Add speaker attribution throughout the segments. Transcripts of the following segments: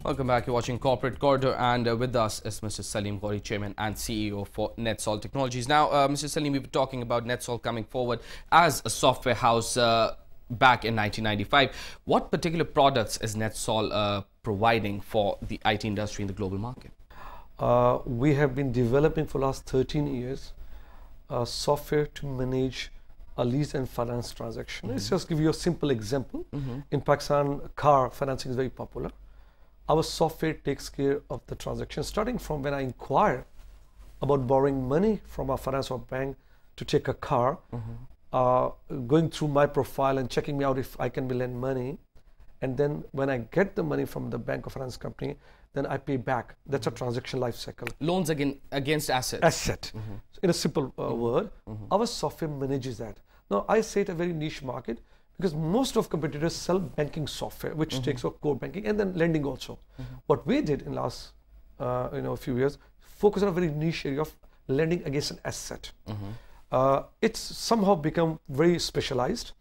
Speaker 1: Welcome back. You're watching Corporate Corridor, and with us is Mr. Salim Ghauri, Chairman and CEO for Netsol Technologies. Now, Mr. Salim, we were talking about Netsol coming forward as a software house back in 1995. What particular products is Netsol providing for the IT industry in the global market?
Speaker 2: We have been developing for the last 13 years software to manage a lease and finance transaction. Let's just give you a simple example. In Pakistan, car financing is very popular. Our software takes care of the transaction, starting from when I inquire about borrowing money from a finance or bank to take a car, going through my profile and checking me out if I can lend money. And then when I get the money from the bank or finance company, then I pay back. That's a transaction life cycle.
Speaker 1: Loans against assets.
Speaker 2: Asset. In a simple word, our software manages that. Now, I say it's a very niche market because most of competitors sell banking software, which takes up core banking and then lending also. What we did in last few years, focus on a very niche area of lending against an asset. It's somehow become very specialized,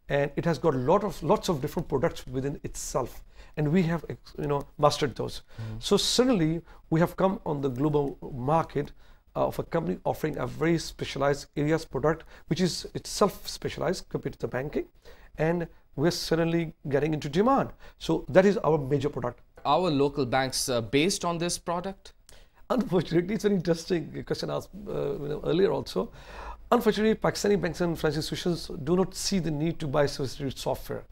Speaker 2: and it has got lots of different products within itself, and we have mastered those. So suddenly we have come on the global market of a company offering a very specialized areas product, which is itself specialized compared to the banking, and we're suddenly getting into demand. So that is our major product.
Speaker 1: Our local banks based on this product?
Speaker 2: Unfortunately, it's an interesting question asked earlier also. Unfortunately, Pakistani banks and financial institutions do not see the need to buy sophisticated software.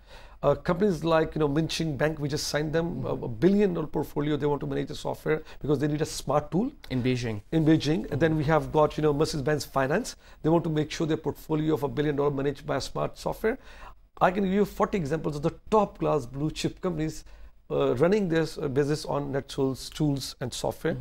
Speaker 2: Companies like Minching Bank, we just signed them a $1 billion portfolio. They want to manage the software because they need a smart tool.
Speaker 1: In Beijing.
Speaker 2: And then we have got Mercedes-Benz Finance. They want to make sure their portfolio of $1 billion managed by a smart software. I can give you 40 examples of the top class blue chip companies running this business on Netsol's tools and software.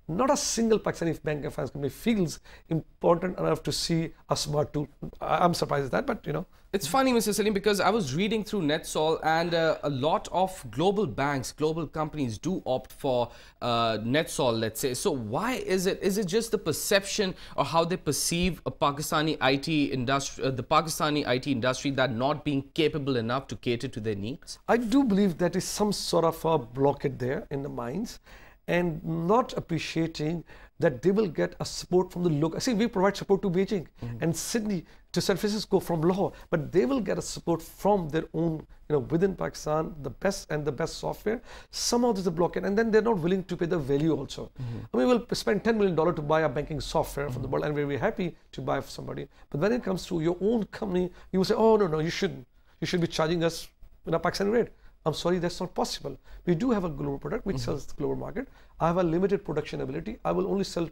Speaker 2: Not a single Pakistani bank and finance company feels important enough to see a smart tool. I'm surprised at that, but
Speaker 1: It's funny, Mr. Salim, because I was reading through Netsol, and a lot of global banks, global companies do opt for Netsol, let's say. So why is it? Is it just the perception or how they perceive a Pakistani IT industry, the Pakistani IT industry, that not being capable enough to cater to their needs?
Speaker 2: I do believe that is some sort of a blockade there in the minds, and not appreciating that they will get a support from the local. See, we provide support to Beijing and Sydney to San Francisco from Lahore, but they will get a support from their own, within Pakistan, the best software. Somehow there's a blockade, and then they're not willing to pay the value also. I mean, we'll spend $10 million to buy a banking software from the world, and we're very happy to buy for somebody. But when it comes to your own company, you will say, oh, no, you shouldn't. You should be charging us a Pakistani rate. I'm sorry, that's not possible. We do have a global product which sells the global market. I have a limited production ability. I will only sell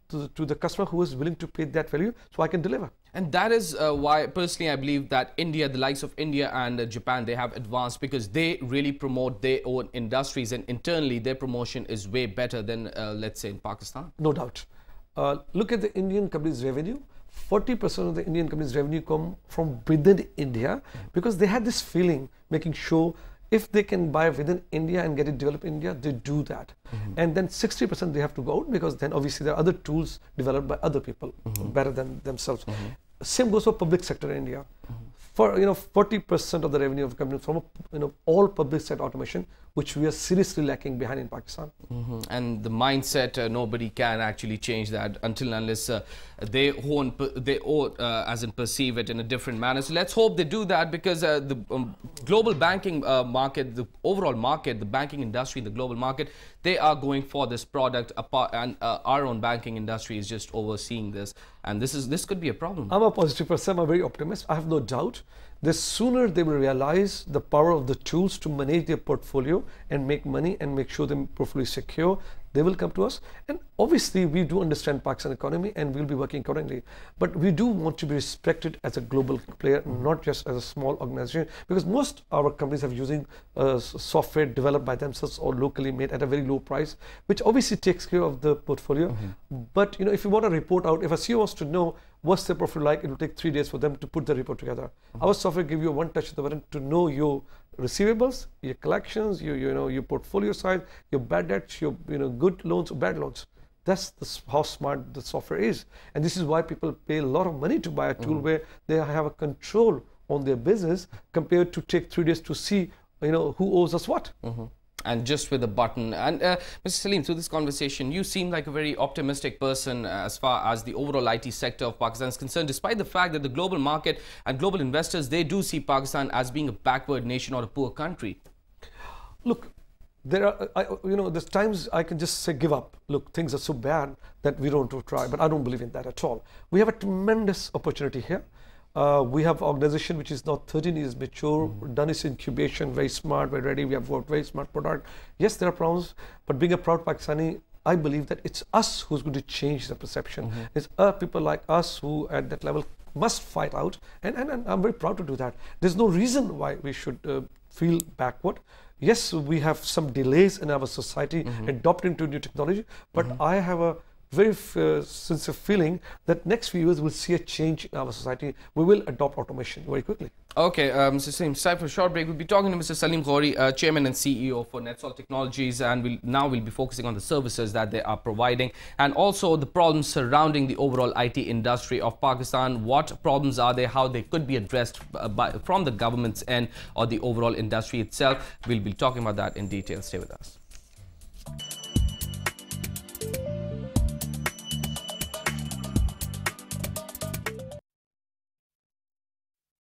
Speaker 2: to the customer who is willing to pay that value, so I can deliver.
Speaker 1: And that is why, personally, I believe that India, the likes of India and Japan, they have advanced because they really promote their own industries, and internally their promotion is way better than, let's say, in Pakistan.
Speaker 2: No doubt. Look at the Indian company's revenue. 40% of the Indian company's revenue come from within India because they had this feeling, making sure if they can buy within India and get it developed in India, they do that. And then 60% they have to go out, because then obviously there are other tools developed by other people better than themselves. Same goes for public sector in India. For 40% of the revenue of the company from all public sector automation, which we are seriously lacking behind in Pakistan.
Speaker 1: And the mindset, nobody can actually change that until unless they as in perceive it in a different manner. So let's hope they do that, because the global banking market, the overall market, the banking industry, the global market, they are going for this product, and our own banking industry is just overseeing this, and this could be a problem.
Speaker 2: I'm a positive person. I'm a very optimist. I have no doubt. The sooner they will realize the power of the tools to manage their portfolio and make money and make sure their portfolio is secure, they will come to us. And obviously, we do understand Pakistan economy, and we'll be working accordingly. But we do want to be respected as a global player, not just as a small organization, because most our companies are using software developed by themselves or locally made at a very low price, which obviously takes care of the portfolio. But if you want a report out, if a CEO wants to know what's their portfolio like, it will take 3 days for them to put the report together. Our software gives you one touch of the button to know your receivables, your collections, your portfolio size, your bad debts, your good loans or bad loans. That's how smart the software is, and this is why people pay a lot of money to buy a tool where they have a control on their business compared to take 3 days to see who owes us what.
Speaker 1: and just with a button. And Mr. Salim, through this conversation, you seem like a very optimistic person as far as the overall IT sector of Pakistan is concerned, despite the fact that the global market and global investors, they do see Pakistan as being a backward nation or a poor country.
Speaker 2: Look, there are, there's times I can just say give up. Look, things are so bad that we don't try, but I don't believe in that at all. We have a tremendous opportunity here. We have an organization which is now 13 years mature, done its incubation, very smart, very ready. We have worked very smart product. Yes, there are problems, but being a proud Pakistani, I believe that it's us who's going to change the perception. It's people like us who at that level must fight out, and I'm very proud to do that. There's no reason why we should feel backward. Yes, we have some delays in our society adopting to new technology, but I have a very sincere feeling that next few years we'll see a change in our society. We will adopt automation very quickly.
Speaker 1: Okay, Mr. Salim, it's time for a short break. We'll be talking to Mr. Salim Ghauri, Chairman and CEO for Netsol Technologies, and we'll be focusing on the services that they are providing and also the problems surrounding the overall IT industry of Pakistan. What problems are there, how they could be addressed from the government's end or the overall industry itself. We'll be talking about that in detail. Stay with us.